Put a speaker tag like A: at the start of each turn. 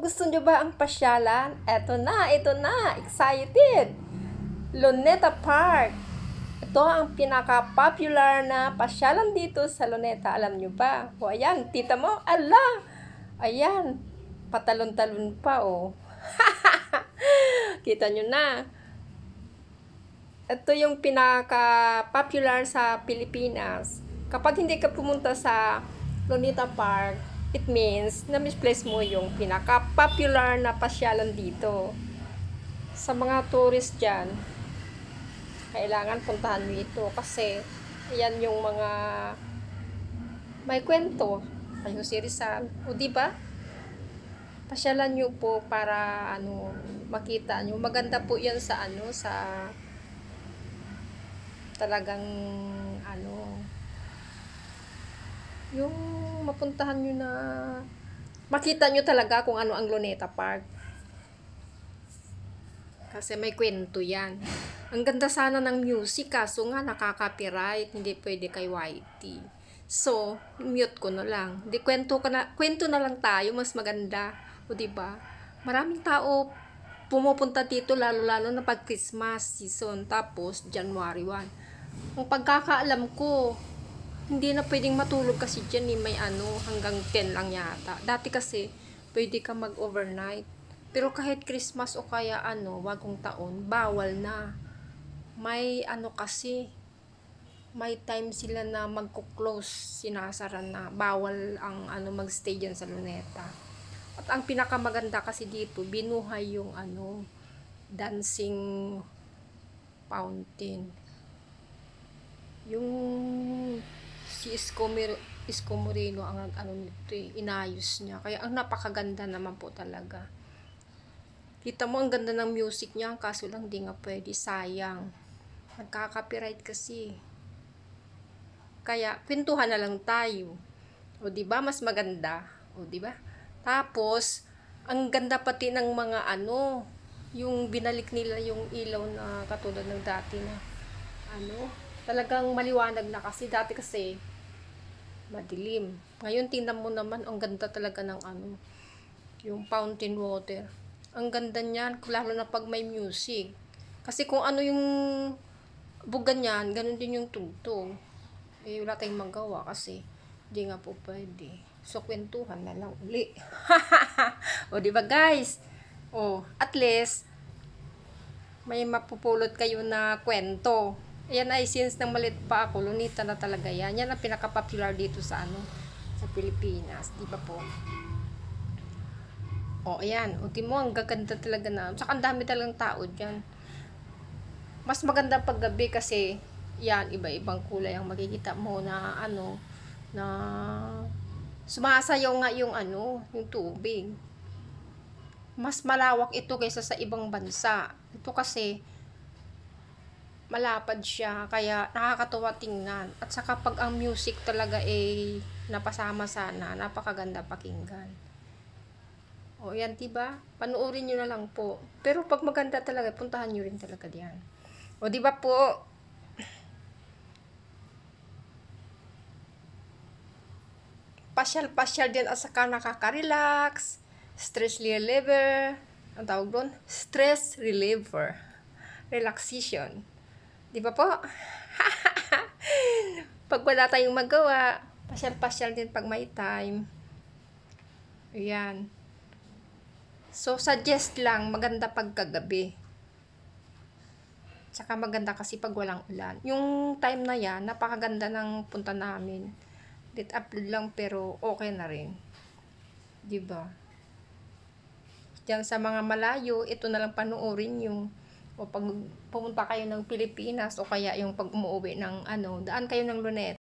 A: Gusto nyo ba ang pasyalan? Ito na, excited! Luneta Park. Ito ang pinaka-popular na pasyalan dito sa Luneta. Alam nyo ba? O ayan, tita mo, ala! Ayan, patalon-talon pa oh. Kita nyo na. Ito yung pinaka-popular sa Pilipinas. Kapag hindi ka pumunta sa Luneta Park, it means na misplace mo yung pinaka-popular na pasyalan dito. Sa mga tourist dyan, kailangan puntahan nyo ito kasi yan yung mga may kwento. Ay, si Rizal. O diba? Pasyalan nyo po para makita nyo. Maganda po yan sa sa talagang yung mapuntahan nyo na makita nyo talaga kung ano ang Luneta Park. Kasi may kwento yan. Ang ganda sana ng music kaso nga nakaka-copyright, hindi pwede kay YT. So, mute ko na lang. Di kwento na lang tayo, mas maganda. O diba? Maraming tao pumupunta dito lalo-lalo na pag Christmas season tapos January 1. Ang pagkakaalam ko, hindi na pwedeng matulog kasi dyan may hanggang 10 lang yata. Dati kasi pwede ka mag-overnight. Pero kahit Christmas o kaya bagong taon, bawal na. May kasi, may time sila na magko-close, sinasara na. Bawal ang magstay dyan sa Luneta. At ang pinakamaganda kasi dito, binuhay yung dancing fountain. Yung si Isko Moreno ang nito inayos niya. Kaya ang napakaganda naman po talaga. Kita mo ang ganda ng music niya, kaso lang di nga pwede, sayang. Nagka-copyright kasi. Kaya kwentuhan na lang tayo. O di ba mas maganda? O di ba? Tapos ang ganda pati ng mga yung binalik nila yung ilaw na katulad ng dati na talagang maliwanag na kasi dati kasi madilim. Ngayon tingnan mo naman ang ganda talaga ng yung fountain water. Ang ganda niyan, lalo na pag may music. Kasi kung yung bugan niyan, ganun din yung tugtog. Eh wala tayong magawa kasi hindi nga po pwede. So kwentuhan na lang uli. O di ba guys? O at least may mapupulot kayo na kwento. Yan ay since nang malit pa ako, Luneta na talaga yan. Yan ang pinaka-popular dito sa sa Pilipinas, di ba po? O ayan, ulti mo ang gaganda talaga na. Saka ang dami talagang tao diyan. Mas maganda pag gabi kasi yan iba-ibang kulay ang makikita mo na na sumasayaw nga yung yung tubig. Mas malawak ito kaysa sa ibang bansa. Ito kasi malapad siya, kaya nakakatuwa tingnan. At saka pag ang music talaga napasama sana, napakaganda pakinggan. O yan, diba? Panuorin nyo na lang po. Pero pag maganda talaga, puntahan nyo rin talaga diyan. O diba po? Pasyal-pasyal din at saka nakaka-relax. Stress reliever. Ang tawag doon? Stress reliever. Relaxation. Di ba po? Pag wala tayong magawa, pasyal-pasyal din pag may time. Ayan. So, suggest lang, maganda pagkagabi. Tsaka maganda kasi pag walang ulan. Yung time na yan, napakaganda ng punta namin. Dit upload lang pero okay na rin. Diba? Diyan sa mga malayo, ito na lang panuorin yung o pag pumunta kayo ng Pilipinas o kaya yung pag umuwi ng daan kayo ng Luneta.